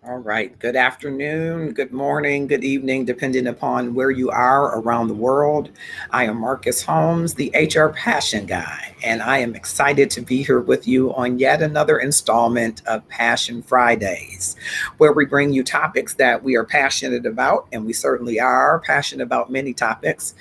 All right. Good afternoon, good morning, good evening, depending upon where you are around the world. I am Marcus Holmes, the HR Passion Guy, and I am excited to be here with you on yet another installment of Passion Fridays, where we bring you topics that we are passionate about, and we certainly are passionate about many topics.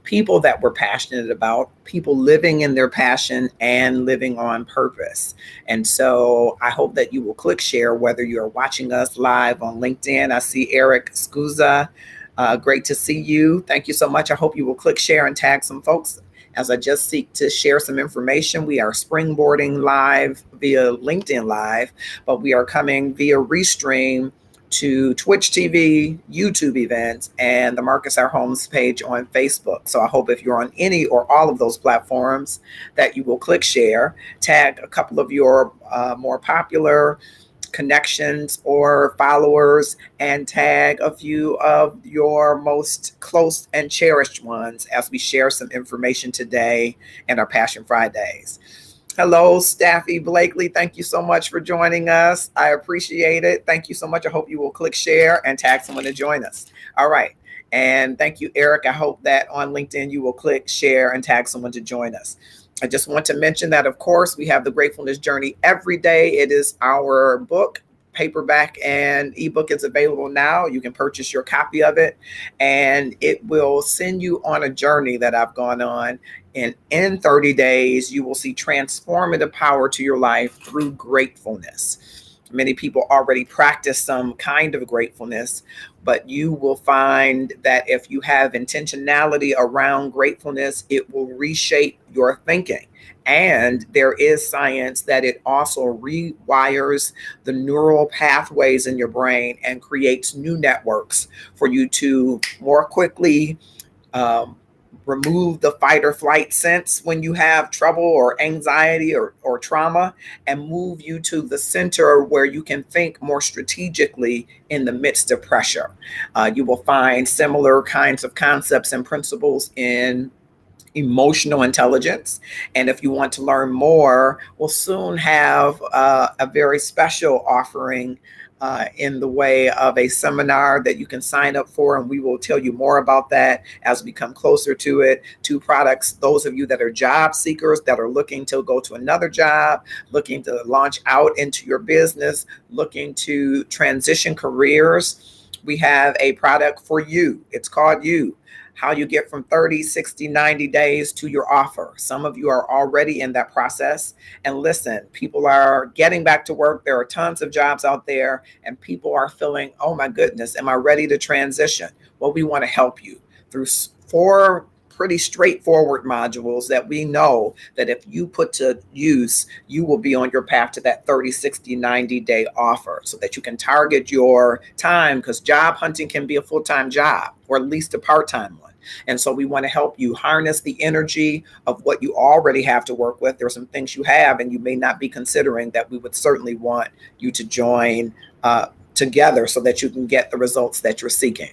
People that we're passionate about, people living in their passion and living on purpose. And so I hope that you will click share whether you're watching us live on LinkedIn. I see Eric Scusa. Great to see you. Thank you so much. I hope you will click share and tag some folks as I just seek to share some information. We are springboarding live via LinkedIn Live, but we are coming via Restream to Twitch TV, YouTube events, and the Marcus R. Holmes page on Facebook. So I hope if you're on any or all of those platforms that you will click share, tag a couple of your more popular connections or followers, and tag a few of your most close and cherished ones as we share some information today in our Passion Fridays. Hello, Staffy Blakely. Thank you so much for joining us. I appreciate it. Thank you so much. I hope you will click share and tag someone to join us. All right. And thank you, Eric. I hope that on LinkedIn you will click share and tag someone to join us. I just want to mention that, of course, we have the Gratefulness Journey every day. It is our book. Paperback and ebook is available now. You can purchase your copy of it, and it will send you on a journey that I've gone on. And in 30 days, you will see transformative power to your life through gratefulness. Many people already practice some kind of gratefulness, but you will find that if you have intentionality around gratefulness, it will reshape your thinking. And there is science that it also rewires the neural pathways in your brain and creates new networks for you to more quickly um, remove the fight or flight sense when you have trouble or anxiety or trauma, and move you to the center where you can think more strategically in the midst of pressure. You will find similar kinds of concepts and principles in emotional intelligence. And if you want to learn more, we'll soon have a very special offering in the way of a seminar that you can sign up for. And we will tell you more about that as we come closer to it. Two products, those of you that are job seekers that are looking to go to another job, looking to launch out into your business, looking to transition careers, we have a product for you. It's called You. How you get from 30, 60, 90 days to your offer. Some of you are already in that process. And listen, people are getting back to work. There are tons of jobs out there, and people are feeling, oh my goodness, am I ready to transition? Well, we want to help you through 4 pretty straightforward modules that we know that if you put to use, you will be on your path to that 30, 60, 90-day offer so that you can target your time, because job hunting can be a full-time job or at least a part-time one. And so we want to help you harness the energy of what you already have to work with. There are some things you have and you may not be considering that we would certainly want you to join together so that you can get the results that you're seeking.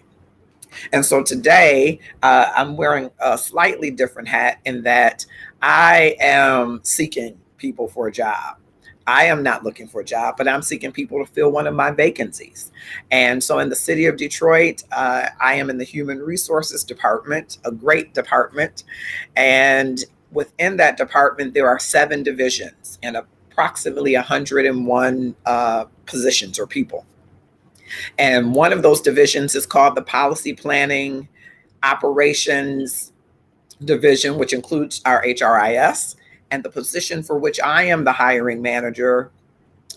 And so today I'm wearing a slightly different hat in that I am seeking people for a job. I am not looking for a job, but I'm seeking people to fill one of my vacancies. And so in the city of Detroit, I am in the human resources department, a great department. And within that department, there are 7 divisions and approximately 101 positions or people. And one of those divisions is called the Policy Planning Operations Division, which includes our HRIS. And the position for which I am the hiring manager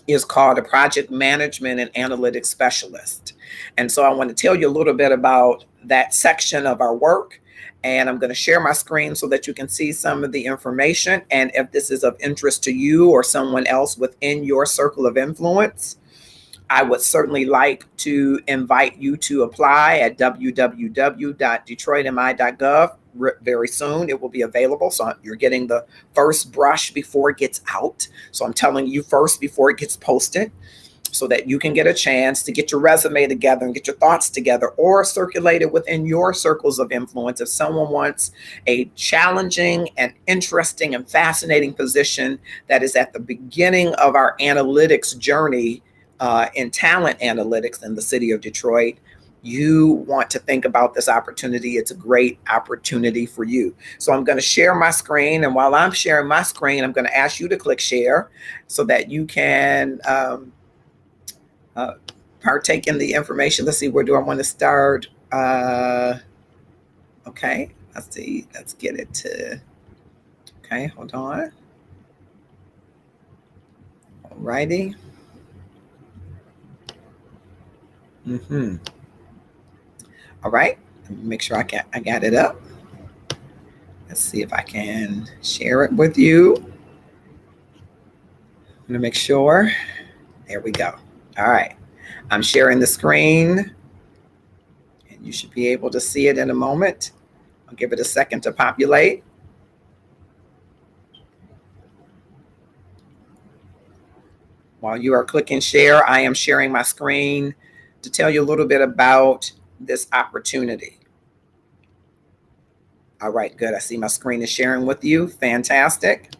is called a Project Management and Analytics Specialist. And so I want to tell you a little bit about that section of our work. And I'm going to share my screen so that you can see some of the information. And if this is of interest to you or someone else within your circle of influence, I would certainly like to invite you to apply at www.detroitmi.gov. Very soon it will be available. So you're getting the first brush before it gets out. So I'm telling you first before it gets posted so that you can get a chance to get your resume together and get your thoughts together or circulate it within your circles of influence. If someone wants a challenging and interesting and fascinating position that is at the beginning of our analytics journey, in talent analytics in the city of Detroit, you want to think about this opportunity. It's a great opportunity for you. So I'm going to share my screen. And while I'm sharing my screen, I'm going to ask you to click share so that you can partake in the information. Let's see, where do I want to start? Okay, let's see. Let's get it to, okay, hold on. All righty. All right, make sure I got it up. Let's see if I can share it with you. I'm gonna make sure. There we go. All right, I'm sharing the screen and you should be able to see it in a moment. I'll give it a second to populate. While you are clicking share, I am sharing my screen to tell you a little bit about this opportunity. All right, good. I see my screen is sharing with you. Fantastic.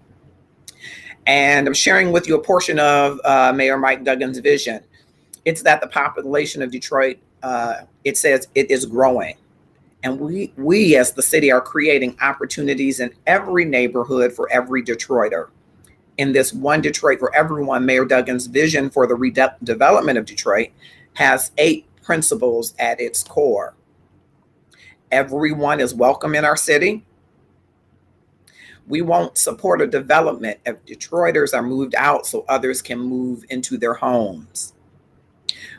And I'm sharing with you a portion of Mayor Mike Duggan's vision. It's that the population of Detroit, it says it is growing. And we as the city are creating opportunities in every neighborhood for every Detroiter. In this One Detroit for Everyone, Mayor Duggan's vision for the redevelopment of Detroit has 8 principles at its core. Everyone is welcome in our city. We won't support a development if Detroiters are moved out so others can move into their homes.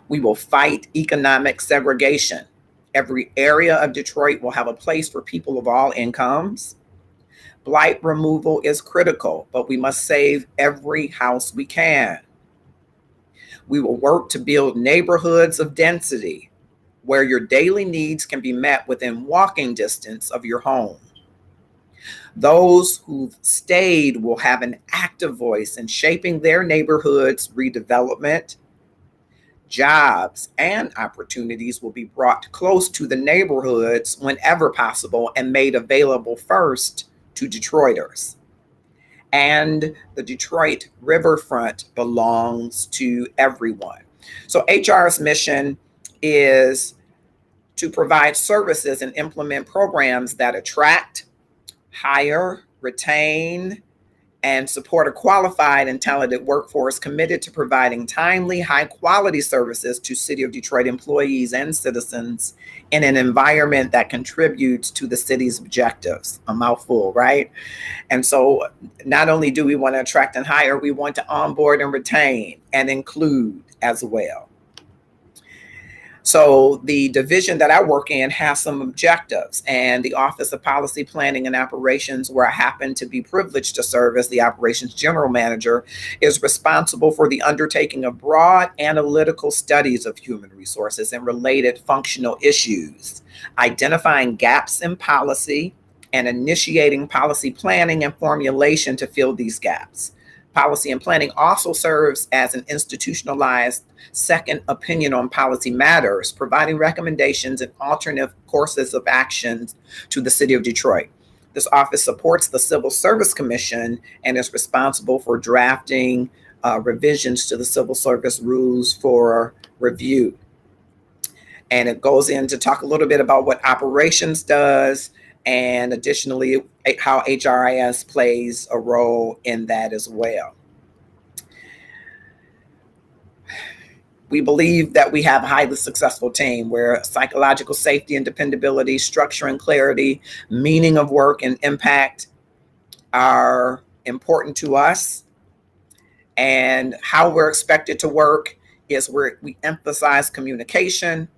We will fight economic segregation. Every area of Detroit will have a place for people of all incomes. Blight removal is critical, but we must save every house we can. We will work to build neighborhoods of density where your daily needs can be met within walking distance of your home. Those who've stayed will have an active voice in shaping their neighborhood's redevelopment. Jobs and opportunities will be brought close to the neighborhoods whenever possible and made available first to Detroiters. And the Detroit riverfront belongs to everyone. So HR's mission is to provide services and implement programs that attract, hire, retain, and support a qualified and talented workforce committed to providing timely, high-quality services to City of Detroit employees and citizens in an environment that contributes to the city's objectives. A mouthful, right? And so not only do we want to attract and hire, we want to onboard and retain and include as well. So the division that I work in has some objectives, and the Office of Policy Planning and Operations, where I happen to be privileged to serve as the Operations General Manager, is responsible for the undertaking of broad analytical studies of human resources and related functional issues, identifying gaps in policy, and initiating policy planning and formulation to fill these gaps. Policy and planning also serves as an institutionalized second opinion on policy matters, providing recommendations and alternative courses of actions to the City of Detroit. This office supports the Civil Service Commission and is responsible for drafting revisions to the Civil Service rules for review. And it goes in to talk a little bit about what operations does, and additionally, how HRIS plays a role in that as well. We believe that we have a highly successful team where psychological safety and dependability, structure and clarity, meaning of work and impact are important to us. And how we're expected to work is where we emphasize communication.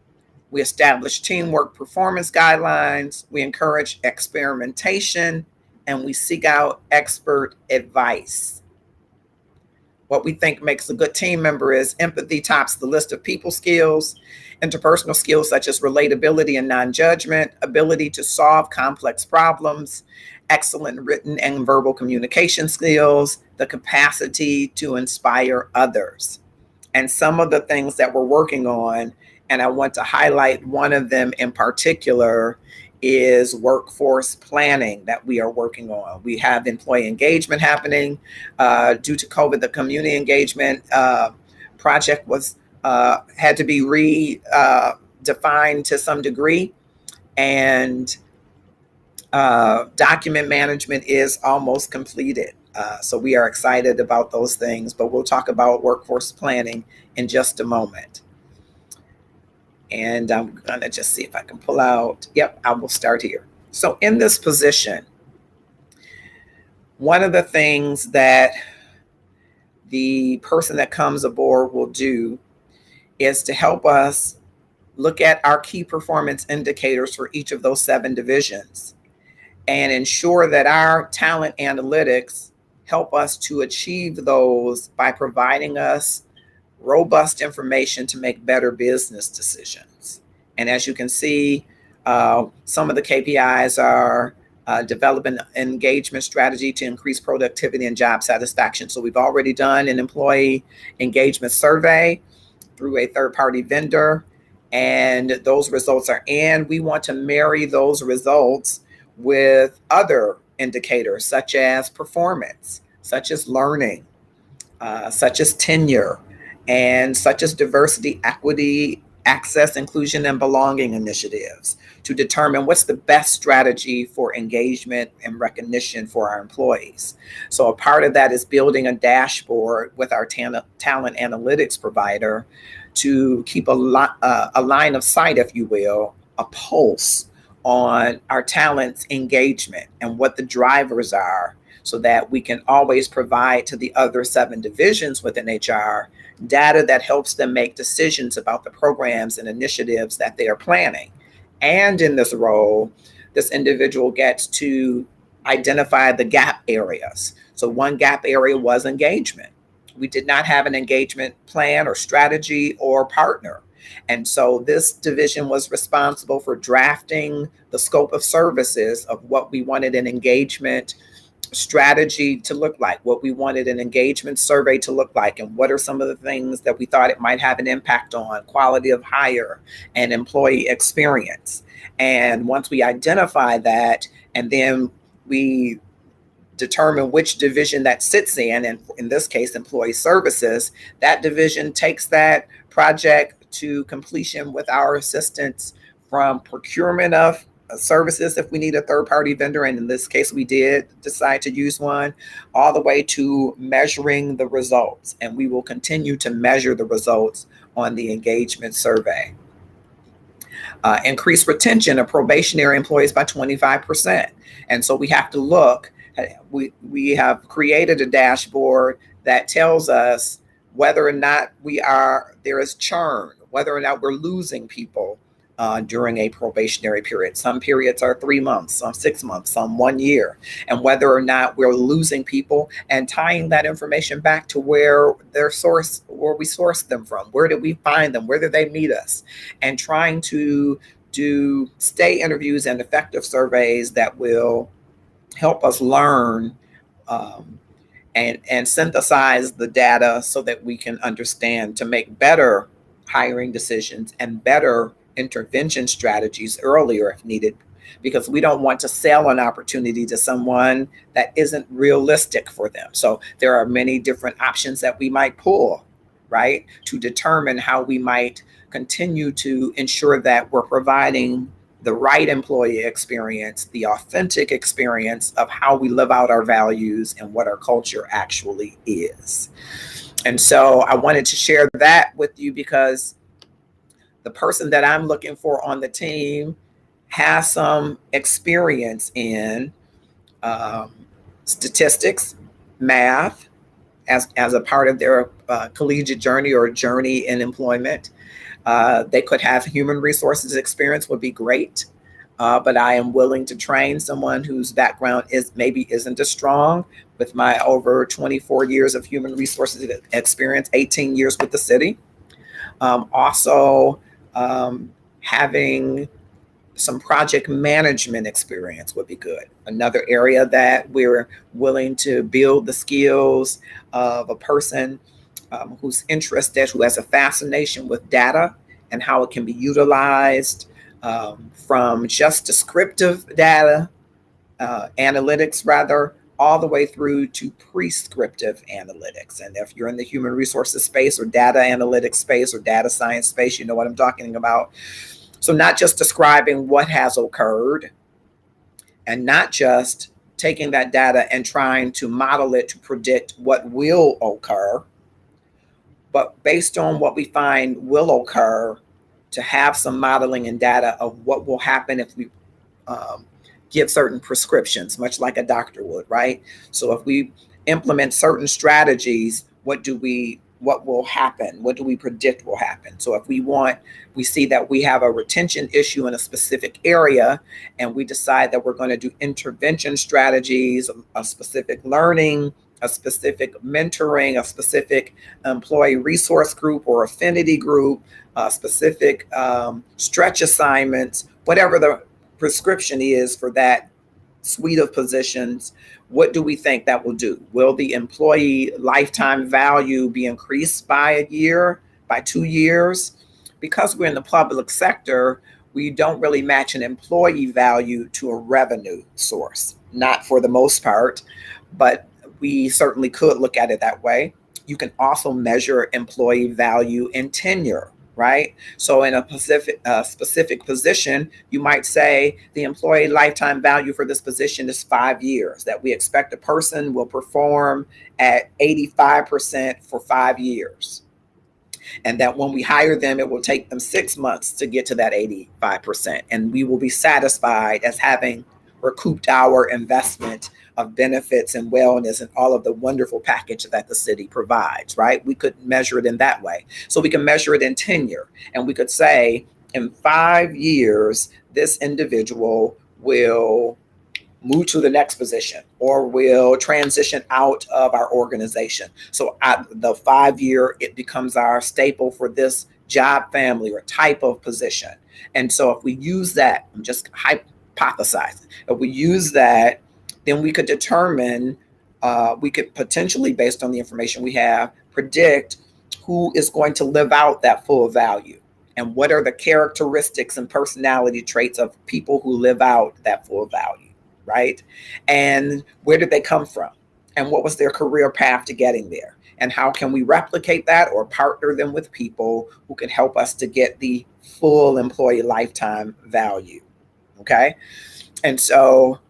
We establish teamwork performance guidelines, we encourage experimentation, and we seek out expert advice. What we think makes a good team member is empathy tops the list of people skills, interpersonal skills such as relatability and non-judgment, ability to solve complex problems, excellent written and verbal communication skills, the capacity to inspire others. And some of the things that we're working on, and I want to highlight one of them in particular, is workforce planning that we are working on. We have employee engagement happening. Due to COVID, the community engagement project was had to be redefined to some degree, and document management is almost completed. So we are excited about those things, but we'll talk about workforce planning in just a moment. And I'm going to just see if I can pull out. Yep, I will start here. So in this position, one of the things that the person that comes aboard will do is to help us look at our key performance indicators for each of those 7 divisions and ensure that our talent analytics help us to achieve those by providing us robust information to make better business decisions. And as you can see, some of the KPIs are develop an engagement strategy to increase productivity and job satisfaction. So we've already done an employee engagement survey through a third-party vendor, and those results are in. We want to marry those results with other indicators such as performance, such as learning, such as tenure, and such as diversity, equity, access, inclusion, and belonging initiatives to determine what's the best strategy for engagement and recognition for our employees. So a part of that is building a dashboard with our talent analytics provider to keep a line of sight, if you will, a pulse on our talent's engagement and what the drivers are, so that we can always provide to the other 7 divisions within HR data that helps them make decisions about the programs and initiatives that they are planning. And in this role, this individual gets to identify the gap areas. So one gap area was engagement. We did not have an engagement plan or strategy or partner. And so this division was responsible for drafting the scope of services of what we wanted an engagement strategy to look like, what we wanted an engagement survey to look like, and what are some of the things that we thought it might have an impact on quality of hire and employee experience. And once we identify that, and then we determine which division that sits in, and in this case, employee services, that division takes that project to completion with our assistance, from procurement of services if we need a third-party vendor, and in this case we did decide to use one, all the way to measuring the results. And we will continue to measure the results on the engagement survey. Increase retention of probationary employees by 25%. And so we have to look, we have created a dashboard that tells us whether or not there is churn, whether or not we're losing people during a probationary period. Some periods are 3 months, some 6 months, some 1 year, and whether or not we're losing people, and tying that information back to where we sourced them from, where did we find them, where did they meet us, and trying to do stay interviews and effective surveys that will help us learn and synthesize the data so that we can understand to make better hiring decisions and better intervention strategies earlier if needed, because we don't want to sell an opportunity to someone that isn't realistic for them. So there are many different options that we might pull, right, to determine how we might continue to ensure that we're providing the right employee experience, the authentic experience of how we live out our values and what our culture actually is. And so I wanted to share that with you, because the person that I'm looking for on the team has some experience in statistics, math, as a part of their collegiate journey or journey in employment. They could have human resources experience, would be great. But I am willing to train someone whose background isn't as strong. With my over 24 years of human resources experience, 18 years with the city. Also, having some project management experience would be good. Another area that we're willing to build the skills of a person who's interested, who has a fascination with data and how it can be utilized, from just descriptive data, analytics rather, all the way through to prescriptive analytics. And if you're in the human resources space or data analytics space or data science space, you know what I'm talking about. So not just describing what has occurred, and not just taking that data and trying to model it to predict what will occur, but based on what we find will occur, to have some modeling and data of what will happen if we um, give certain prescriptions, much like a doctor would, right? So if we implement certain strategies, what will happen? What do we predict will happen? So if we see that we have a retention issue in a specific area, and we decide that we're going to do intervention strategies, a specific learning, a specific mentoring, a specific employee resource group or affinity group, specific stretch assignments, whatever the prescription is for that suite of positions, what do we think that will do? Will the employee lifetime value be increased by a year, by 2 years? Because we're in the public sector, we don't really match an employee value to a revenue source, not for the most part, but we certainly could look at it that way. You can also measure employee value in tenure, right? So in a specific position, you might say the employee lifetime value for this position is 5 years, that we expect a person will perform at 85% for 5 years. And that when we hire them, it will take them 6 months to get to that 85%. And we will be satisfied as having recouped our investment of benefits and wellness and all of the wonderful package that the city provides, right? We could measure it in that way. So we can measure it in tenure. And we could say in 5 years, this individual will move to the next position or will transition out of our organization. So at the 5 year, it becomes our staple for this job family or type of position. And so if we use that, I'm just hypothesizing, if we use that, then we could determine, we could potentially, based on the information we have, predict who is going to live out that full value and what are the characteristics and personality traits of people who live out that full value, right? And where did they come from? And what was their career path to getting there? And how can we replicate that or partner them with people who can help us to get the full employee lifetime value? Okay. And so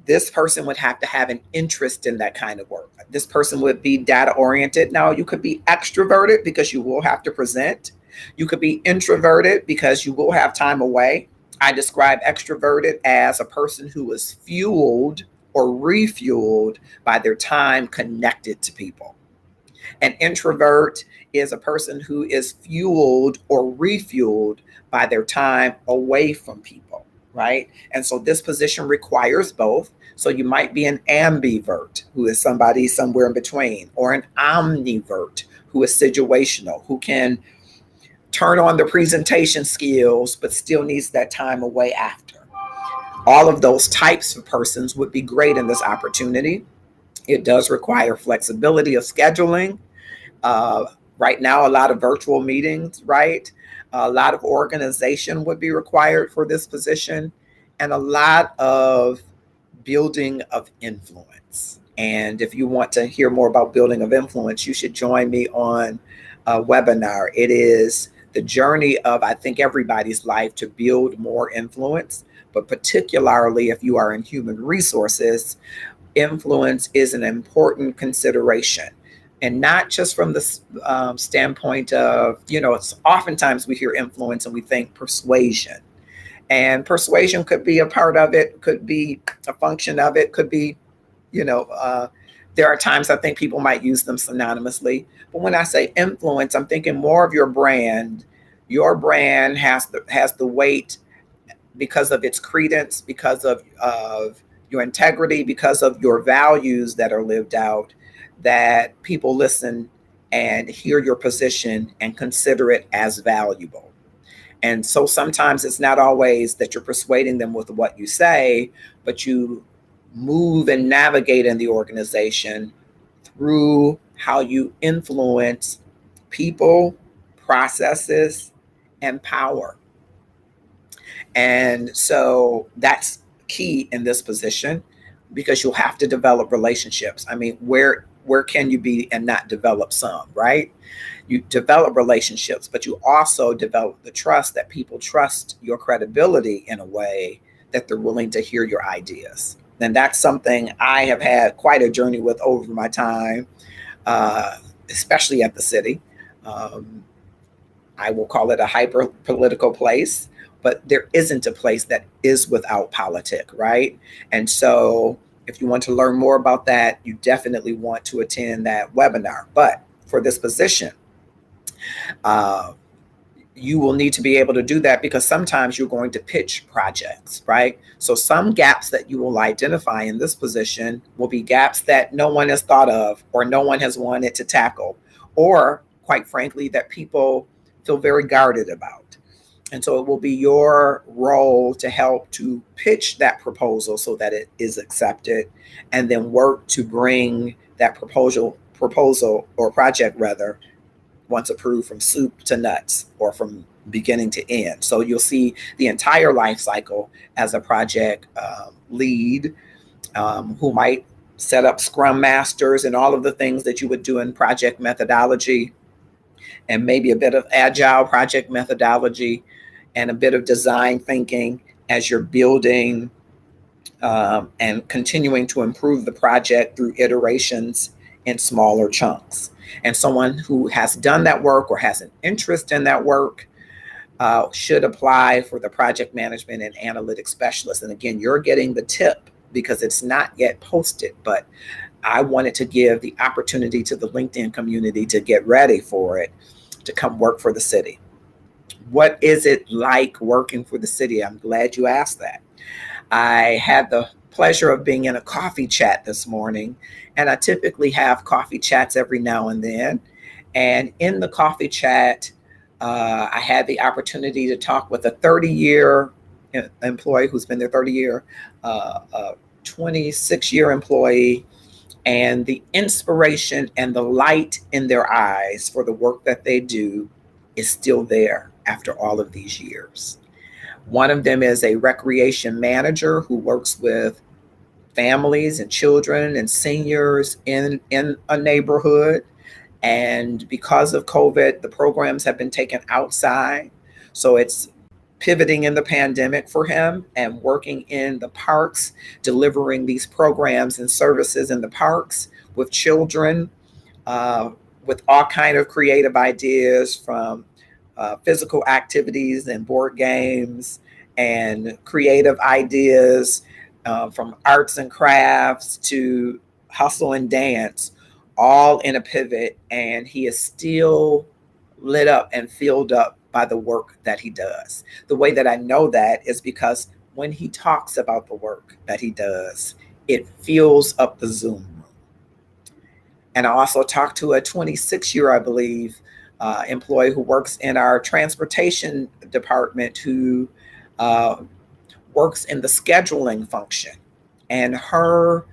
this person would have to have an interest in that kind of work. This person would be data oriented. Now, you could be extroverted because you will have to present. You could be introverted because you will have time away. I describe extroverted as a person who is fueled or refueled by their time connected to people. An introvert is a person who is fueled or refueled by their time away from people, right? And so this position requires both. So you might be an ambivert, who is somebody somewhere in between, or an omnivert, who is situational, who can turn on the presentation skills, but still needs that time away after. All of those types of persons would be great in this opportunity. It does require flexibility of scheduling. Right now, a lot of virtual meetings, right? A lot of organization would be required for this position, and a lot of building of influence. And if you want to hear more about building of influence, you should join me on a webinar. It is the journey of, I think, everybody's life to build more influence, but particularly if you are in human resources, influence is an important consideration. And not just from the standpoint of, it's oftentimes we hear influence and we think persuasion. And persuasion could be a part of it, could be a function of it, could be, there are times I think people might use them synonymously. But when I say influence, I'm thinking more of your brand. Your brand has the weight because of its credence, because of your integrity, because of your values that are lived out, that people listen and hear your position and consider it as valuable. And so sometimes it's not always that you're persuading them with what you say, but you move and navigate in the organization through how you influence people, processes, and power. And so that's key in this position. because you'll have to develop relationships. I mean, where can you be and not develop some, right? You develop relationships, but you also develop the trust that people trust your credibility in a way that they're willing to hear your ideas. And that's something I have had quite a journey with over my time, uh, especially at the city. Um, I will call it a hyper political place, but there isn't a place that is without politic, right? And so, if you want to learn more about that, you definitely want to attend that webinar. But for this position, uh, you will need to be able to do that because sometimes you're going to pitch projects, right? So some gaps that you will identify in this position will be gaps that no one has thought of or no one has wanted to tackle, or quite frankly, that people feel very guarded about. And so it will be your role to help to pitch that proposal so that it is accepted, and then work to bring that proposal or project rather, once approved, from soup to nuts or from beginning to end. So you'll see the entire life cycle as a project lead, who might set up scrum masters and all of the things that you would do in project methodology, and maybe a bit of agile project methodology and a bit of design thinking as you're building and continuing to improve the project through iterations in smaller chunks. And someone who has done that work or has an interest in that work should apply for the project management and analytics specialist. And again, you're getting the tip because it's not yet posted, but I wanted to give the opportunity to the LinkedIn community to get ready for it, to come work for the city. What is it like working for the city? I'm glad you asked that. I had the pleasure of being in a coffee chat this morning, and I typically have coffee chats every now and then. And in the coffee chat, I had the opportunity to talk with a 30-year employee who's been there 30 years, a 26-year employee, and the inspiration and the light in their eyes for the work that they do is still there after all of these years. One of them is a recreation manager who works with families and children and seniors in a neighborhood. And because of COVID, the programs have been taken outside. So it's pivoting in the pandemic for him and working in the parks, delivering these programs and services in the parks with children, with all kind of creative ideas, from physical activities and board games and creative ideas, from arts and crafts to hustle and dance, all in a pivot. And he is still lit up and filled up by the work that he does. The way that I know that is because when he talks about the work that he does, it fills up the Zoom room. And I also talked to a 26-year, I believe, employee who works in our transportation department, who works in the scheduling function. And her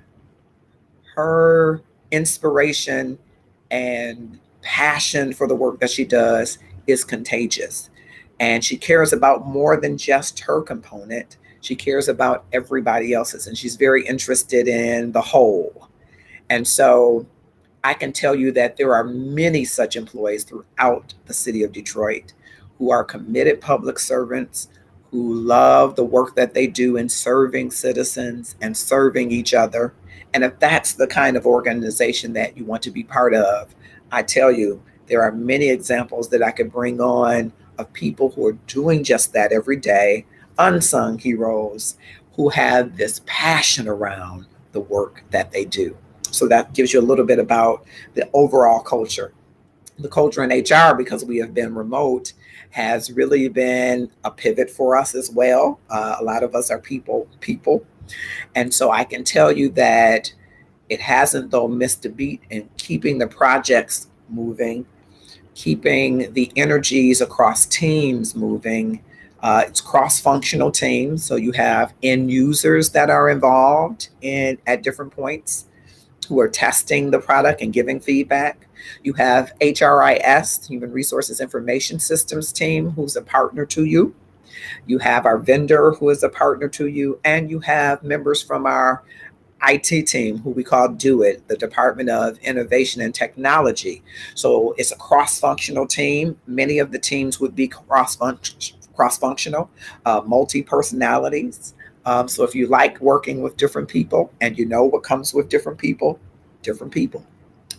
inspiration and passion for the work that she does is contagious. And she cares about more than just her component. She cares about everybody else's, and she's very interested in the whole. And so I can tell you that there are many such employees throughout the city of Detroit who are committed public servants, who love the work that they do in serving citizens and serving each other. And if that's the kind of organization that you want to be part of, I tell you, there are many examples that I could bring on of people who are doing just that every day, unsung heroes who have this passion around the work that they do. So that gives you a little bit about the overall culture. The culture in HR, because we have been remote, has really been a pivot for us as well. A lot of us are people. And so I can tell you that it hasn't, though, missed a beat in keeping the projects moving, keeping the energies across teams moving. It's cross-functional teams. So you have end users that are involved at different points, who are testing the product and giving feedback. You have HRIS, Human Resources Information Systems team, who's a partner to you. You have our vendor, who is a partner to you. And you have members from our IT team, who we call Do It, the Department of Innovation and Technology. So it's a cross-functional team. Many of the teams would be cross-functional, multi-personalities. So if you like working with different people and you know what comes with different people, different people.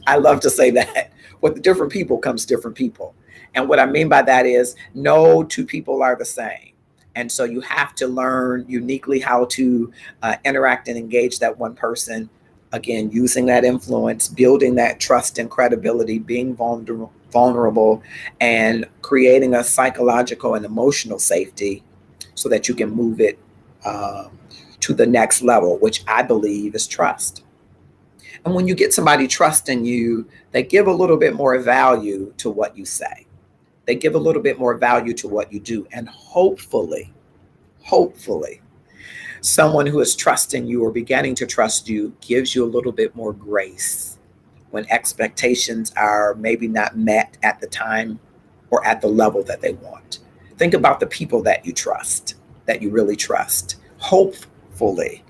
I love to say that. With different people comes different people. And what I mean by that is no two people are the same. And so you have to learn uniquely how to interact and engage that one person. Again, using that influence, building that trust and credibility, being vulnerable, and creating a psychological and emotional safety so that you can move it um, to the next level, which I believe is trust. And when you get somebody trusting you, they give a little bit more value to what you say. They give a little bit more value to what you do. And hopefully, someone who is trusting you or beginning to trust you gives you a little bit more grace when expectations are maybe not met at the time or at the level that they want. Think about the people that you trust, that you really trust. Hopefully,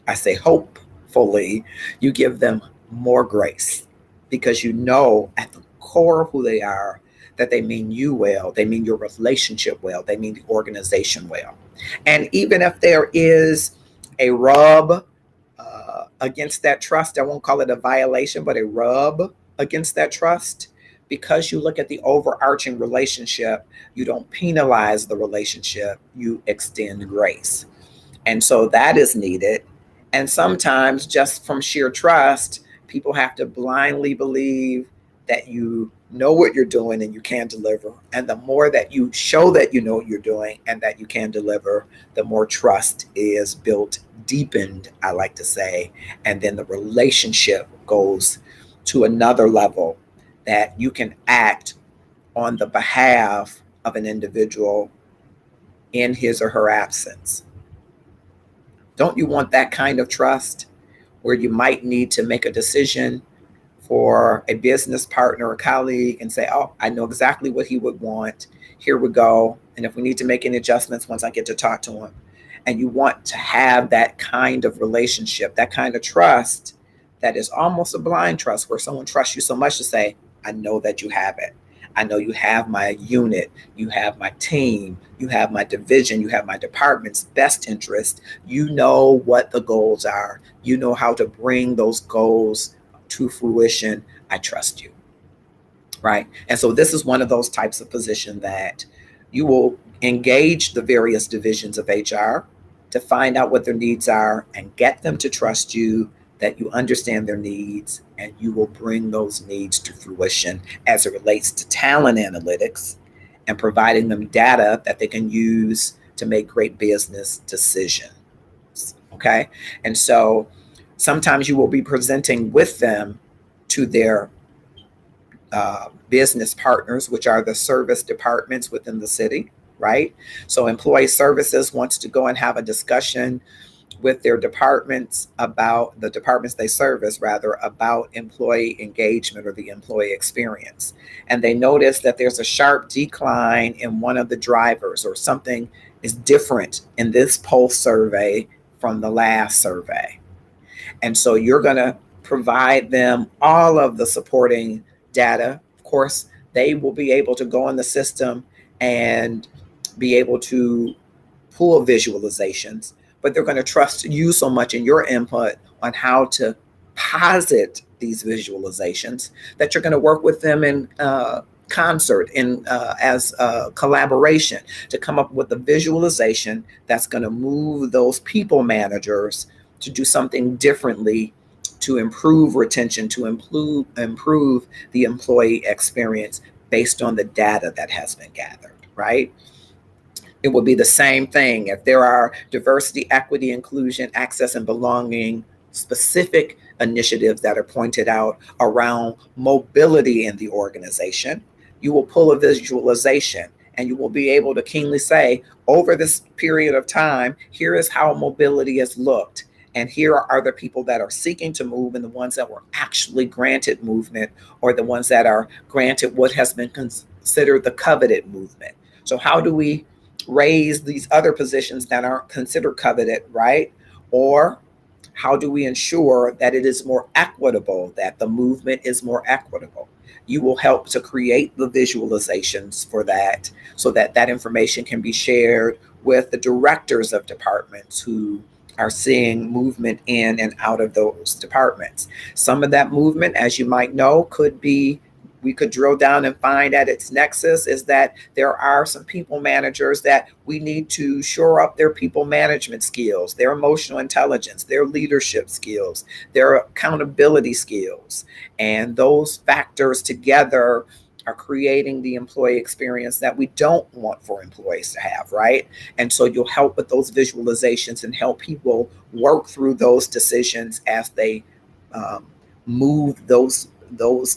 I say hopefully, you give them more grace because you know at the core of who they are that they mean you well, they mean your relationship well, they mean the organization well. And even if there is a rub against that trust, I won't call it a violation, but a rub against that trust, because you look at the overarching relationship, you don't penalize the relationship, you extend grace. And so that is needed. And sometimes, just from sheer trust, people have to blindly believe that you know what you're doing and you can deliver. And the more that you show that you know what you're doing and that you can deliver, the more trust is built, deepened, I like to say. And then the relationship goes to another level that you can act on the behalf of an individual in his or her absence. Don't you want that kind of trust where you might need to make a decision for a business partner or colleague and say, oh, I know exactly what he would want. Here we go. And if we need to make any adjustments once I get to talk to him. And you want to have that kind of relationship, that kind of trust that is almost a blind trust where someone trusts you so much to say, I know that you have it. I know you have my unit, you have my team, you have my division, you have my department's best interest. You know what the goals are. You know how to bring those goals to fruition. I trust you. Right. And so this is one of those types of position that you will engage the various divisions of HR to find out what their needs are and get them to trust you, that you understand their needs, and you will bring those needs to fruition as it relates to talent analytics and providing them data that they can use to make great business decisions. Okay. And so sometimes you will be presenting with them to their business partners, which are the service departments within the city, right? So employee services wants to go and have a discussion with their departments about the departments they service, rather, about employee engagement or the employee experience. And they notice that there's a sharp decline in one of the drivers, or something is different in this pulse survey from the last survey. And so you're going to provide them all of the supporting data. Of course, they will be able to go in the system and be able to pull visualizations, but they're going to trust you so much in your input on how to posit these visualizations that you're going to work with them in concert, in as collaboration, to come up with a visualization that's going to move those people managers to do something differently, to improve retention, to improve the employee experience based on the data that has been gathered, right? It will be the same thing if there are diversity, equity, inclusion, access, and belonging specific initiatives that are pointed out around mobility in the organization. You will pull a visualization and you will be able to keenly say, over this period of time, here is how mobility has looked. And here are the people that are seeking to move, and the ones that were actually granted movement, or the ones that are granted what has been considered the coveted movement. So how do we raise these other positions that aren't considered coveted, right? Or How do we ensure that it is more equitable, that the movement is more equitable? You will help to create the visualizations for that so that that information can be shared with the directors of departments who are seeing movement in and out of those departments. Some of that movement, as you might know, could be, we could drill down and find at its nexus is that there are some people managers that we need to shore up their people management skills, their emotional intelligence, their leadership skills, their accountability skills. And those factors together are creating the employee experience that we don't want for employees to have, right? And so you'll help with those visualizations and help people work through those decisions as they move those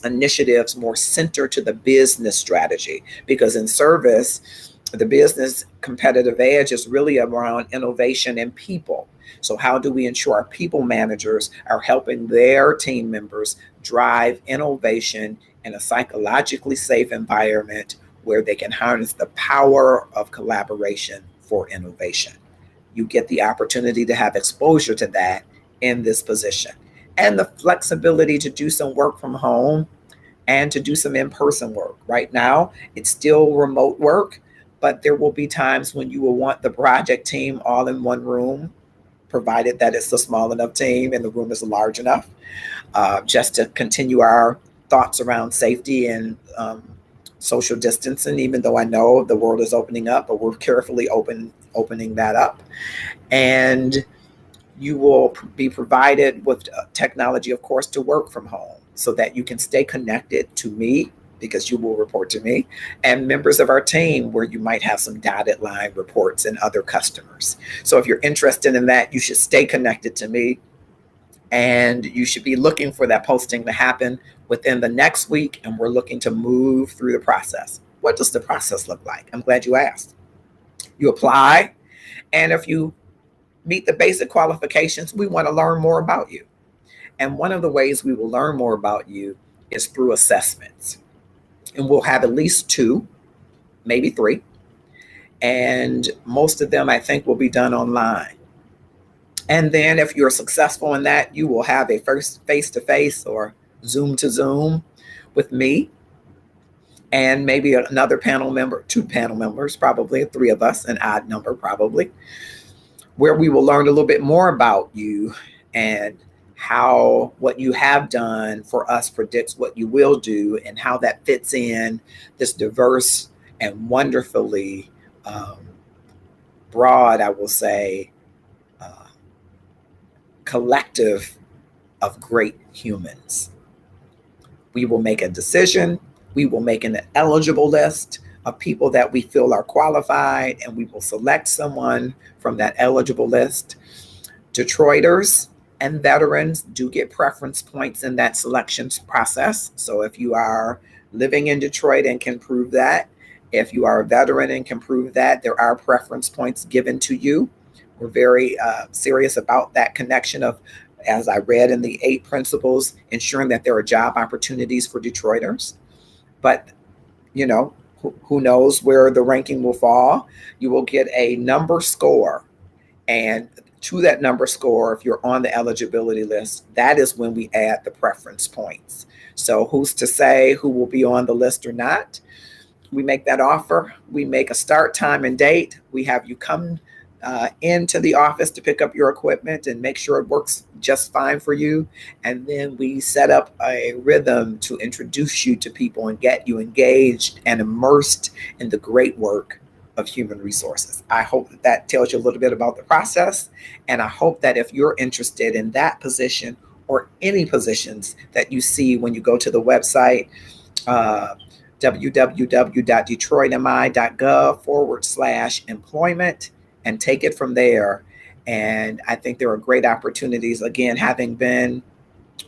initiatives more center to the business strategy. Because in service, the business competitive edge is really around innovation and people. So how do we ensure our people managers are helping their team members drive innovation in a psychologically safe environment where they can harness the power of collaboration for innovation? You get the opportunity to have exposure to that in this position, and the flexibility to do some work from home and to do some in-person work. Right now, it's still remote work, but there will be times when you will want the project team all in one room, provided that it's a small enough team and the room is large enough, just to continue our thoughts around safety and social distancing, even though I know the world is opening up, but we're carefully opening that up. And you will be provided with technology, of course, to work from home so that you can stay connected to me, because you will report to me, and members of our team where you might have some dotted line reports and other customers. So if you're interested in that, you should stay connected to me, and you should be looking for that posting to happen within the next week. And we're looking to move through the process. What does the process look like? I'm glad you asked. You apply, and if you meet the basic qualifications, we want to learn more about you. And one of the ways we will learn more about you is through assessments. And we'll have at least 2, maybe 3. And most of them, I think, will be done online. And then if you're successful in that, you will have a first face-to-face or Zoom to Zoom with me and maybe another panel member, 2 panel members, probably 3 of us, an odd number probably, where we will learn a little bit more about you and how what you have done for us predicts what you will do and how that fits in this diverse and wonderfully broad, I will say, collective of great humans. We will make a decision. We will make an eligible list of people that we feel are qualified, and we will select someone from that eligible list. Detroiters and veterans do get preference points in that selection process. So if you are living in Detroit and can prove that, if you are a veteran and can prove that, there are preference points given to you. We're very serious about that connection of, as I read in the 8 principles, ensuring that there are job opportunities for Detroiters. But, you know, who knows where the ranking will fall. You will get a number score. And to that number score, if you're on the eligibility list, that is when we add the preference points. So who's to say who will be on the list or not? We make that offer. We make a start time and date. We have you come into the office to pick up your equipment and make sure it works just fine for you. And then we set up a rhythm to introduce you to people and get you engaged and immersed in the great work of human resources. I hope that that tells you a little bit about the process. And I hope that if you're interested in that position or any positions that you see when you go to the website, www.detroitmi.gov/employment, and take it from there. And I think there are great opportunities. Again, having been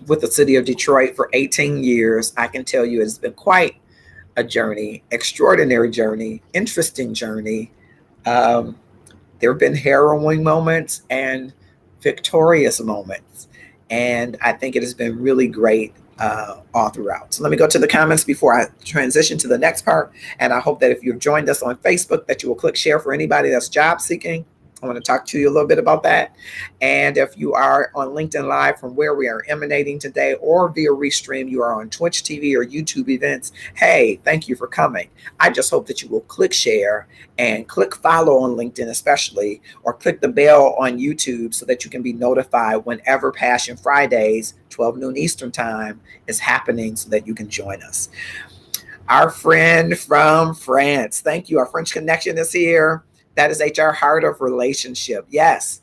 with the city of Detroit for 18 years, I can tell you it's been quite a journey, extraordinary journey, interesting journey. There have been harrowing moments and victorious moments. And I think it has been really great all throughout. So let me go to the comments before I transition to the next part. And I hope that if you've joined us on Facebook, that you will click share for anybody that's job seeking. I want to talk to you a little bit about that. And if you are on LinkedIn Live from where we are emanating today, or via Restream, you are on Twitch TV or YouTube events, hey, thank you for coming. I just hope that you will click share and click follow on LinkedIn especially, or click the bell on YouTube so that you can be notified whenever Passion Fridays, 12 noon Eastern time, is happening so that you can join us. Our friend from France, thank you. Our French connection is here. That is HR Heart of Relationship. Yes.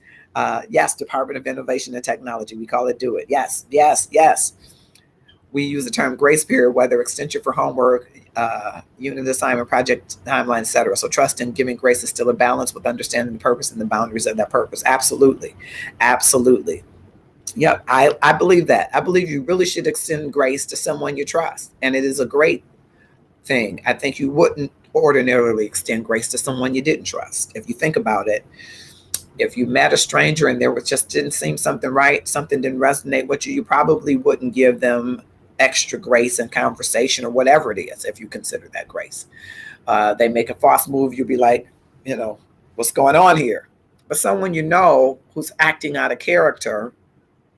Yes, Department of Innovation and Technology. We call it Do It. Yes, yes, yes. We use the term grace period, whether extension for homework, unit assignment, project timeline, etc. So trust in giving grace is still a balance with understanding the purpose and the boundaries of that purpose. Absolutely. Absolutely. Yep, I believe that. I believe you really should extend grace to someone you trust. And it is a great thing. I think you wouldn't ordinarily extend grace to someone you didn't trust. If you think about it, if you met a stranger and there was just didn't seem something right, something didn't resonate with you, you probably wouldn't give them extra grace in conversation or whatever it is, if you consider that grace. They make a false move, you'll be like, what's going on here? But someone who's acting out of character,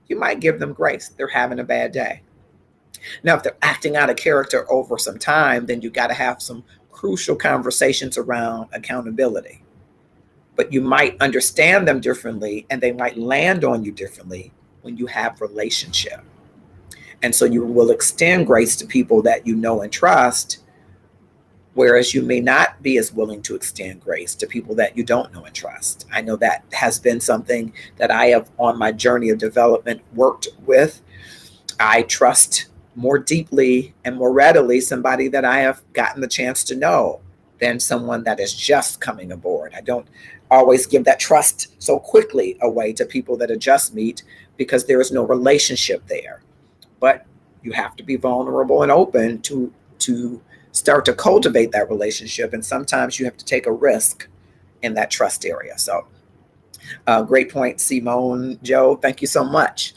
you might give them grace. They're having a bad day. Now, if they're acting out of character over some time, then you got to have some crucial conversations around accountability. But you might understand them differently and they might land on you differently when you have relationship. And so you will extend grace to people that you know and trust, whereas you may not be as willing to extend grace to people that you don't know and trust. I know that has been something that I have on my journey of development worked with. I trust more deeply and more readily somebody that I have gotten the chance to know than someone that is just coming aboard. I don't always give that trust so quickly away to people that are just meet because there is no relationship there. But you have to be vulnerable and open to start to cultivate that relationship. And sometimes you have to take a risk in that trust area. So great point, Simone. Joe, thank you so much.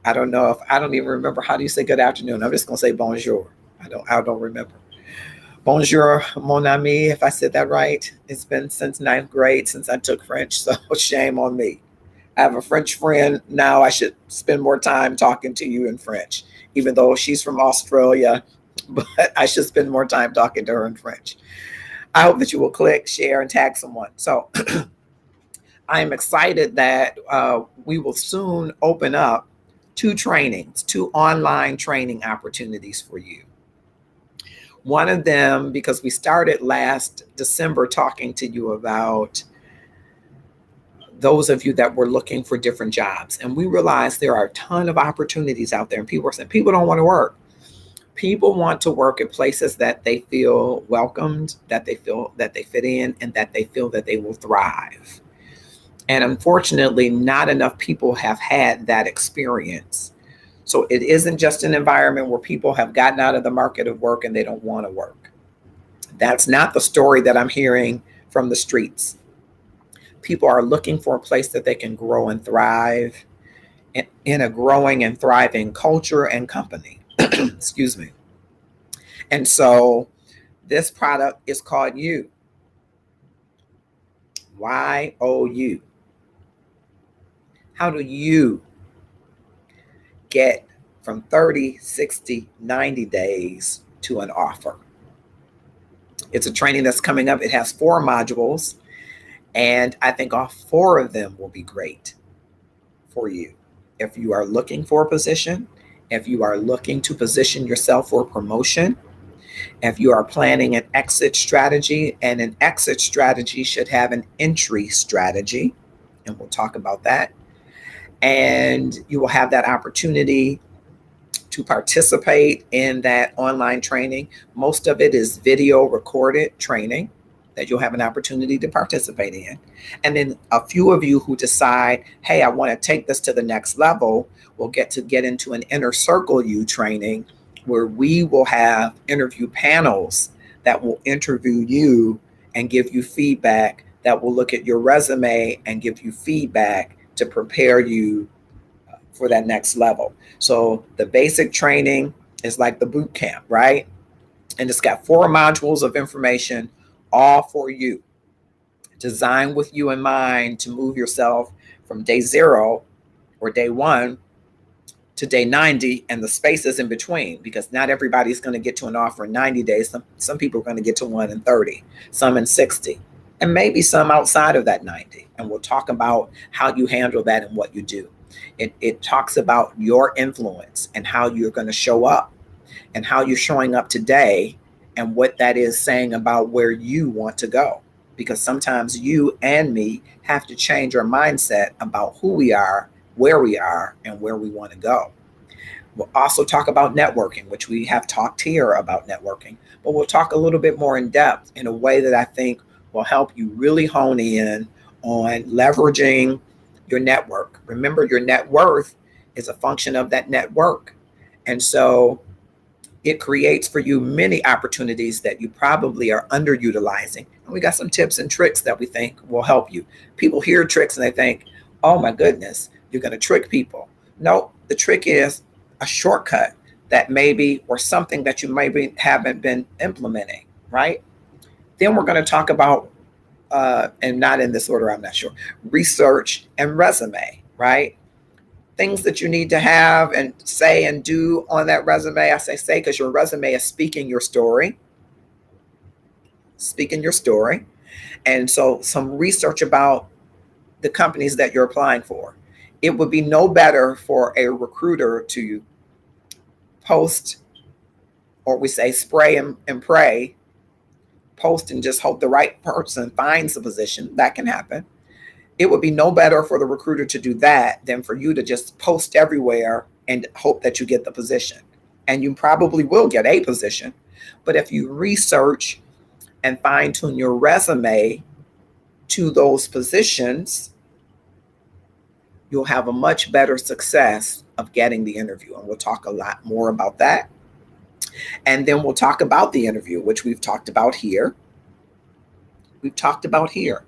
I don't even remember, how do you say good afternoon? I'm just going to say bonjour. I don't remember. Bonjour, mon ami, if I said that right. It's been since 9th grade since I took French, so shame on me. I have a French friend now. I should spend more time talking to you in French, even though she's from Australia, but I should spend more time talking to her in French. I hope that you will click, share, and tag someone. So I'm excited that we will soon open up 2 online training opportunities for you. One of them, because we started last December talking to you about those of you that were looking for different jobs. And we realized there are a ton of opportunities out there. And people are saying, people don't want to work. People want to work at places that they feel welcomed, that they feel that they fit in, and that they feel that they will thrive. And unfortunately, not enough people have had that experience. So it isn't just an environment where people have gotten out of the market of work and they don't want to work. That's not the story that I'm hearing from the streets. People are looking for a place that they can grow and thrive in a growing and thriving culture and company. Excuse me. And so this product is called You. YOU. How do you get from 30, 60, 90 days to an offer? It's a training that's coming up. It has 4 modules, and I think all 4 of them will be great for you. If you are looking for a position, if you are looking to position yourself for promotion, if you are planning an exit strategy, and an exit strategy should have an entry strategy, and we'll talk about that. And you will have that opportunity to participate in that online training. Most of it is video recorded training that you'll have an opportunity to participate in. And then a few of you who decide, hey, I want to take this to the next level, will get into an Inner Circle You training, where we will have interview panels that will interview you and give you feedback, that will look at your resume and give you feedback to prepare you for that next level. So the basic training is like the boot camp, right? And it's got 4 modules of information, all for you. designed with you in mind to move yourself from day 0 or day 1 to day 90 and the spaces in between, because not everybody's going to get to an offer in 90 days. Some people are going to get to one in 30, some in 60, and maybe some outside of that 90. And we'll talk about how you handle that and what you do. It talks about your influence and how you're going to show up and how you're showing up today and what that is saying about where you want to go. Because sometimes you and me have to change our mindset about who we are, where we are, and where we want to go. We'll also talk about networking, which we have talked here about networking, but we'll talk a little bit more in depth in a way that I think will help you really hone in on leveraging your network. Remember, your net worth is a function of that network. And so it creates for you many opportunities that you probably are underutilizing. And we got some tips and tricks that we think will help you. People hear tricks and they think, oh my goodness, you're going to trick people. No, the trick is a shortcut that maybe, or something that you maybe haven't been implementing, right? Then we're going to talk about, and not in this order, I'm not sure, research and resume, right? Things that you need to have and say and do on that resume. I say because your resume is speaking your story. And so some research about the companies that you're applying for. It would be no better for a recruiter to post, or we say spray and pray, post and just hope the right person finds the position. That can happen. It would be no better for the recruiter to do that than for you to just post everywhere and hope that you get the position. And you probably will get a position. But if you research and fine tune your resume to those positions, you'll have a much better success of getting the interview. And we'll talk a lot more about that. And then we'll talk about the interview, which we've talked about here.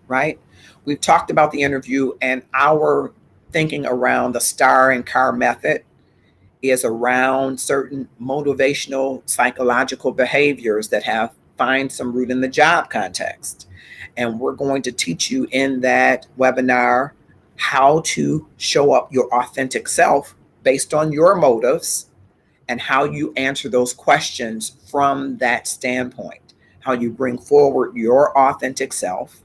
Right? We've talked about the interview, and our thinking around the STAR and CAR method is around certain motivational psychological behaviors that find some root in the job context. And we're going to teach you in that webinar how to show up your authentic self based on your motives and how you answer those questions from that standpoint, how you bring forward your authentic self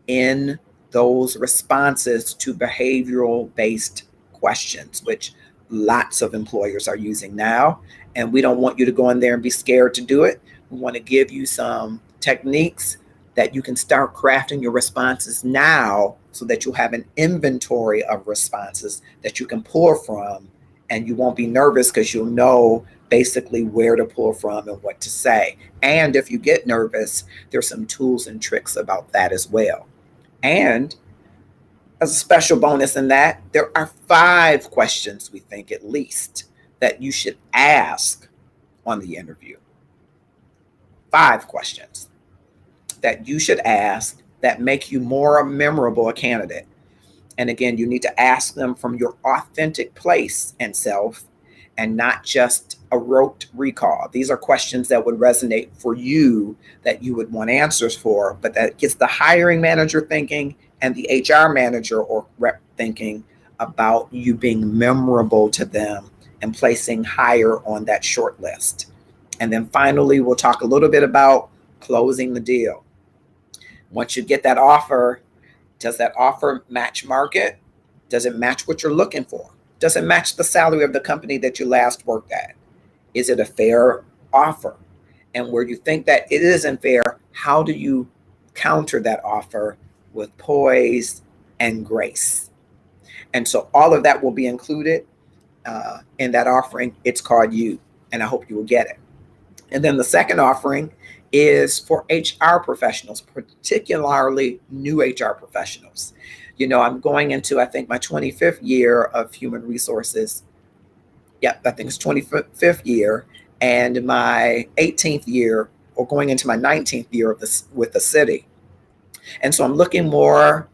in those responses to behavioral-based questions, which lots of employers are using now. And we don't want you to go in there and be scared to do it. We want to give you some techniques that you can start crafting your responses now so that you'll have an inventory of responses that you can pull from, and you won't be nervous because you'll know basically where to pull from and what to say. And if you get nervous, there's some tools and tricks about that as well. And as a special bonus in that, there are 5 questions, we think at least, that you should ask on the interview. 5 questions that you should ask that make you more memorable a candidate. And again, you need to ask them from your authentic place and self, and not just a rote recall. These are questions that would resonate for you, that you would want answers for, but that gets the hiring manager thinking and the HR manager or rep thinking about you being memorable to them and placing higher on that short list. And then finally, we'll talk a little bit about closing the deal. Once you get that offer, does that offer match market? Does it match what you're looking for? Does it match the salary of the company that you last worked at? Is it a fair offer? And where you think that it isn't fair, how do you counter that offer with poise and grace? And so all of that will be included in that offering. It's called You, and I hope you will get it. And then the second offering is for HR professionals, particularly new HR professionals. You know, I'm going into, I think, my 25th year of human resources. Yep, I think it's 25th year, and my 18th year, or going into my 19th year of this with the city. And so I'm looking more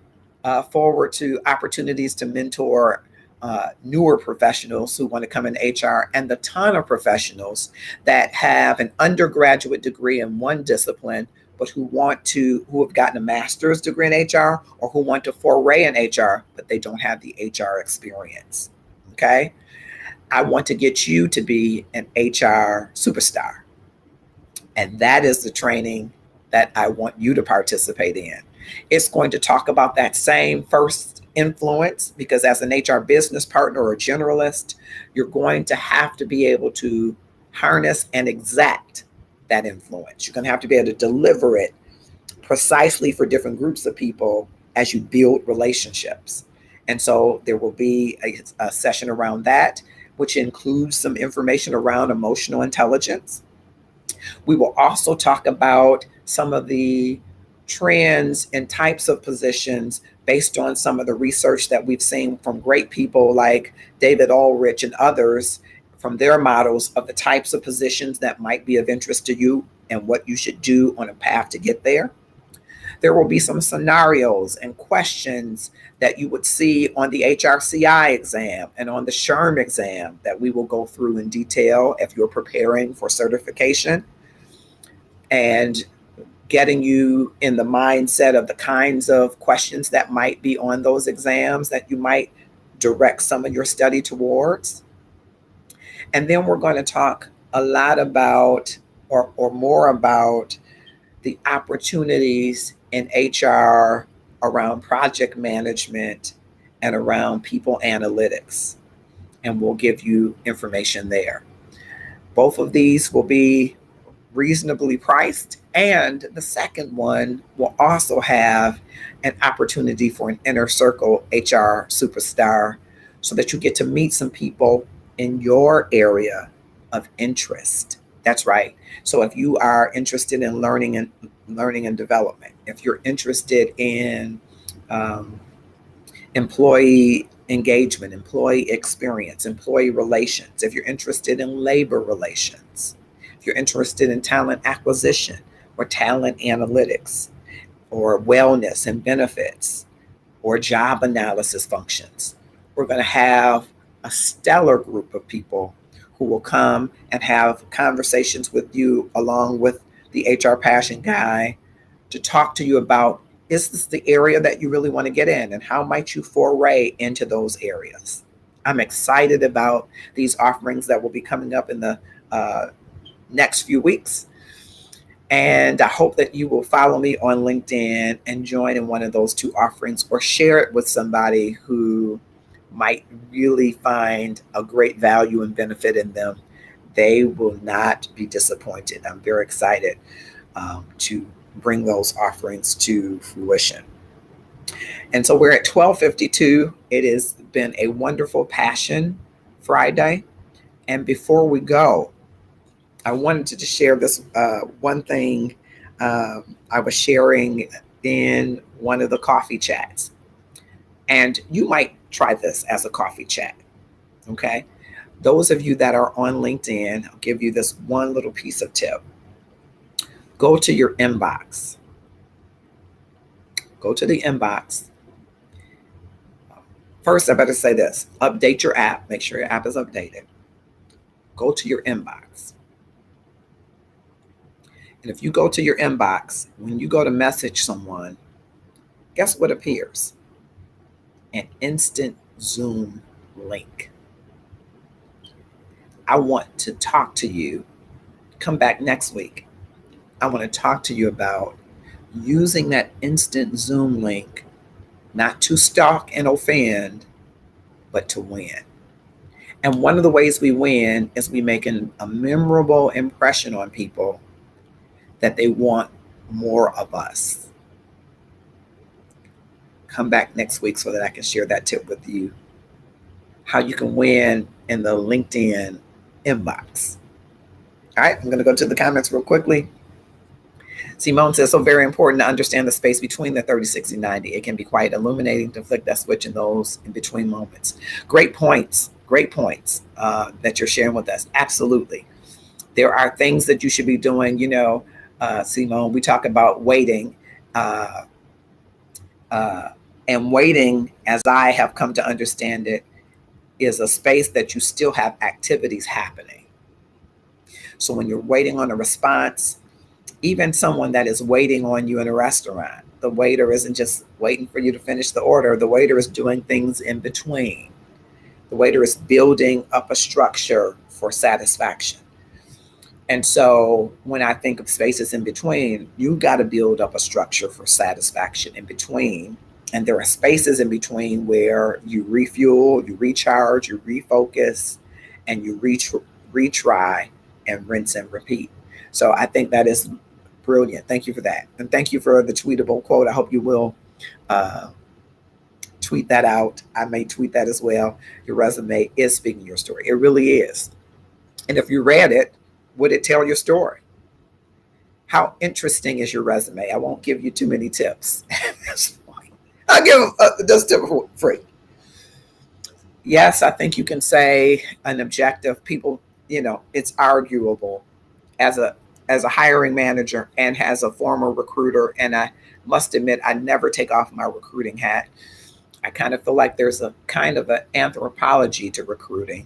forward to opportunities to mentor newer professionals who want to come in HR, and the ton of professionals that have an undergraduate degree in one discipline, but who have gotten a master's degree in HR, or who want to foray in HR, but they don't have the HR experience. Okay. I want to get you to be an HR superstar. And that is the training that I want you to participate in. It's going to talk about that same first influence, because as an HR business partner or generalist, you're going to have to be able to harness and exact that influence. You're going to have to be able to deliver it precisely for different groups of people as you build relationships. And so there will be a session around that, which includes some information around emotional intelligence. We will also talk about some of the trends and types of positions based on some of the research that we've seen from great people like David Ulrich and others, from their models of the types of positions that might be of interest to you and what you should do on a path to get there. There will be some scenarios and questions that you would see on the HRCI exam and on the SHRM exam that we will go through in detail if you're preparing for certification, and getting you in the mindset of the kinds of questions that might be on those exams that you might direct some of your study towards. And then we're going to talk a lot about, or more about, the opportunities in HR around project management and around people analytics. And we'll give you information there. Both of these will be reasonably priced. And the second one will also have an opportunity for an inner circle HR superstar, so that you get to meet some people in your area of interest. That's right. So if you are interested in learning and development, if you're interested in employee engagement, employee experience, employee relations, if you're interested in labor relations, if you're interested in talent acquisition or talent analytics or wellness and benefits or job analysis functions, we're going to have a stellar group of people who will come and have conversations with you along with the HR Passion Guy to talk to you about, is this the area that you really want to get in, and how might you foray into those areas? I'm excited about these offerings that will be coming up in the next few weeks. And I hope that you will follow me on LinkedIn and join in one of those two offerings, or share it with somebody who might really find a great value and benefit in them. They will not be disappointed. I'm very excited to bring those offerings to fruition. And so we're at 12:52. It has been a wonderful Passion Friday. And before we go, I wanted to just share this one thing I was sharing in one of the coffee chats. And you might try this as a coffee chat, okay? Those of you that are on LinkedIn, I'll give you this one little piece of tip. Go to your inbox. Go to the inbox. First, I better say this. Update your app. Make sure your app is updated. Go to your inbox. And if you go to your inbox, when you go to message someone, guess what appears? An instant Zoom link. I want to talk to you. Come back next week. I want to talk to you about using that instant Zoom link, not to stalk and offend, but to win. And one of the ways we win is we make a memorable impression on people that they want more of us. Come back next week so that I can share that tip with you, how you can win in the LinkedIn inbox. All right, I'm going to go to the comments real quickly. Simone says, so very important to understand the space between the 30, 60, 90. It can be quite illuminating to flick that switch in those in between moments. Great points that you're sharing with us. Absolutely. There are things that you should be doing, Simone, we talk about waiting. And waiting, as I have come to understand it, is a space that you still have activities happening. So when you're waiting on a response, even someone that is waiting on you in a restaurant, the waiter isn't just waiting for you to finish the order. The waiter is doing things in between. The waiter is building up a structure for satisfaction. And so when I think of spaces in between, you got to build up a structure for satisfaction in between. And there are spaces in between where you refuel, you recharge, you refocus, and you retry and rinse and repeat. So I think that is brilliant. Thank you for that. And thank you for the tweetable quote. I hope you will tweet that out. I may tweet that as well. Your resume is speaking your story. It really is. And if you read it, would it tell your story? How interesting is your resume? I won't give you too many tips. I'll give this tip for free. Yes, I think you can say an objective. People, it's arguable as a hiring manager and as a former recruiter. And I must admit, I never take off my recruiting hat. I kind of feel like there's a kind of an anthropology to recruiting,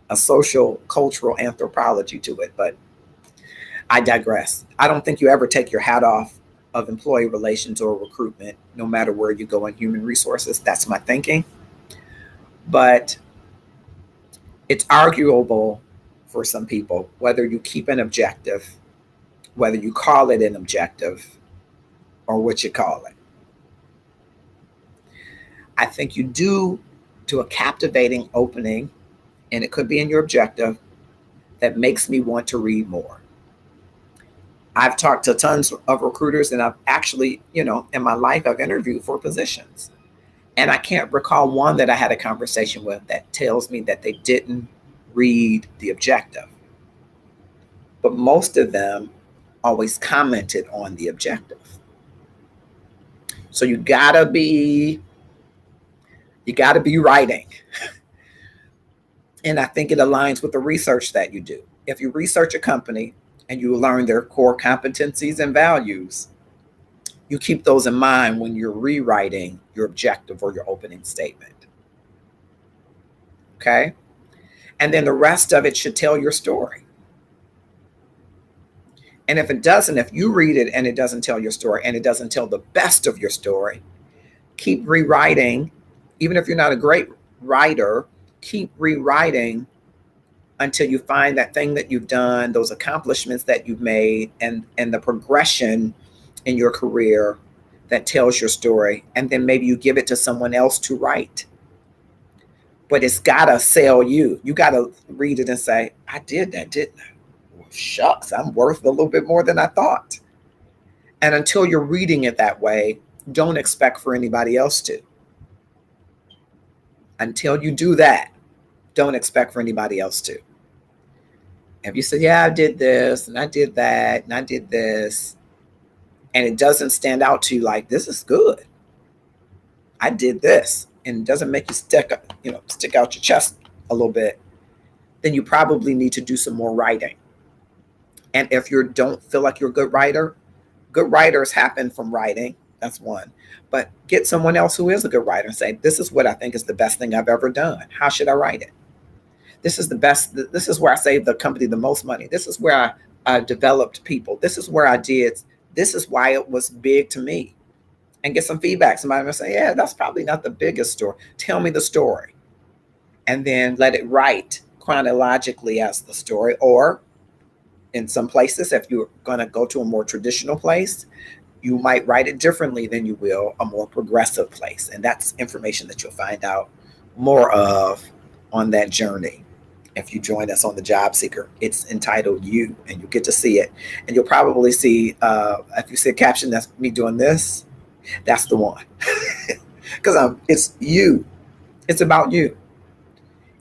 a social cultural anthropology to it. But I digress. I don't think you ever take your hat off of employee relations or recruitment, no matter where you go in human resources. That's my thinking. But it's arguable for some people whether you keep an objective, whether you call it an objective, or what you call it. I think you do to a captivating opening, and it could be in your objective, that makes me want to read more. I've talked to tons of recruiters, and I've actually, in my life, I've interviewed for positions. And I can't recall one that I had a conversation with that tells me that they didn't read the objective. But most of them always commented on the objective. So you gotta be writing. And I think it aligns with the research that you do. If you research a company and you learn their core competencies and values, you keep those in mind when you're rewriting your objective or your opening statement. Okay? And then the rest of it should tell your story. And if it doesn't, if you read it and it doesn't tell your story and it doesn't tell the best of your story, keep rewriting. Even if you're not a great writer, keep rewriting until you find that thing that you've done, those accomplishments that you've made, and the progression in your career that tells your story. And then maybe you give it to someone else to write. But it's got to sell you. You got to read it and say, I did that, didn't I? Well, shucks, I'm worth a little bit more than I thought. And until you're reading it that way, don't expect for anybody else to. Until you do that, don't expect for anybody else to. If you say, yeah, I did this and I did that and I did this, and it doesn't stand out to you like, this is good, I did this, and it doesn't make you stick out your chest a little bit, then you probably need to do some more writing. And if you don't feel like you're a good writer, good writers happen from writing. That's one. But get someone else who is a good writer and say, this is what I think is the best thing I've ever done. How should I write it? This is the best. This is where I saved the company the most money. This is where I developed people. This is where I did. This is why it was big to me. And get some feedback. Somebody will say, yeah, that's probably not the biggest story. Tell me the story. And then let it write chronologically as the story. Or in some places, if you're going to go to a more traditional place, you might write it differently than you will a more progressive place. And that's information that you'll find out more of on that journey. If you join us on the Job Seeker, it's entitled You, and you get to see it. And you'll probably see, if you see a caption, that's me doing this, that's the one. Because it's you. It's about you.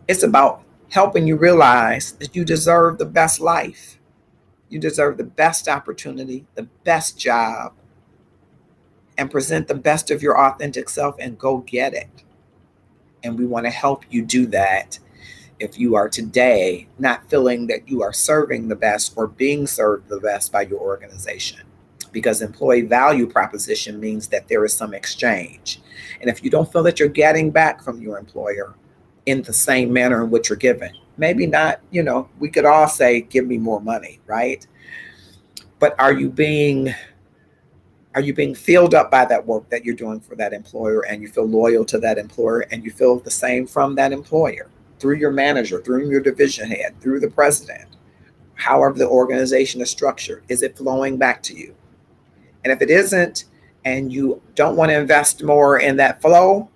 It's about helping you realize that you deserve the best life. You deserve the best opportunity, the best job, and present the best of your authentic self and go get it. And we want to help you do that if you are today not feeling that you are serving the best or being served the best by your organization. because employee value proposition means that there is some exchange. And if you don't feel that you're getting back from your employer in the same manner in which you're given, maybe not, we could all say, give me more money, right? But are you being filled up by that work that you're doing for that employer, and you feel loyal to that employer, and you feel the same from that employer through your manager, through your division head, through the president, however the organization is structured? Is it flowing back to you? And if it isn't, and you don't want to invest more in that flow,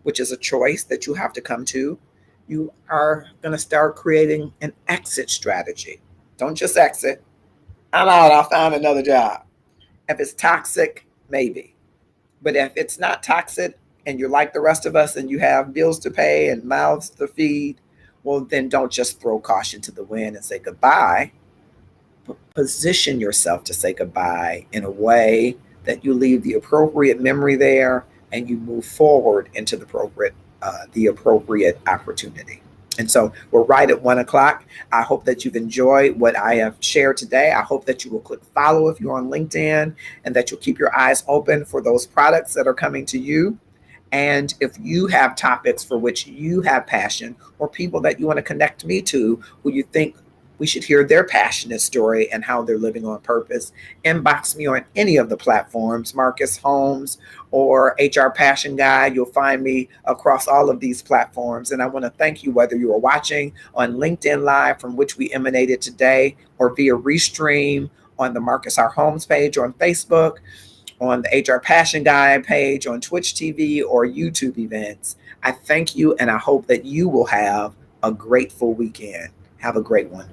which is a choice that you have to come to, you are going to start creating an exit strategy. Don't just exit. I'm out, I'll find another job. If it's toxic, maybe. But if it's not toxic and you're like the rest of us and you have bills to pay and mouths to feed, well, then don't just throw caution to the wind and say goodbye. Position yourself to say goodbye in a way that you leave the appropriate memory there and you move forward into the appropriate opportunity. And so we're right at 1 o'clock. I hope that you've enjoyed what I have shared today. I hope that you will click follow if you're on LinkedIn, and that you'll keep your eyes open for those products that are coming to you. And if you have topics for which you have passion, or people that you want to connect me to who you think we should hear their passionate story and how they're living on purpose, inbox me on any of the platforms, Marcus Holmes or HR Passion Guy. You'll find me across all of these platforms. And I want to thank you, whether you are watching on LinkedIn Live, from which we emanated today, or via Restream on the Marcus R. Holmes page on Facebook, on the HR Passion Guy page on Twitch TV, or YouTube events. I thank you, and I hope that you will have a grateful weekend. Have a great one.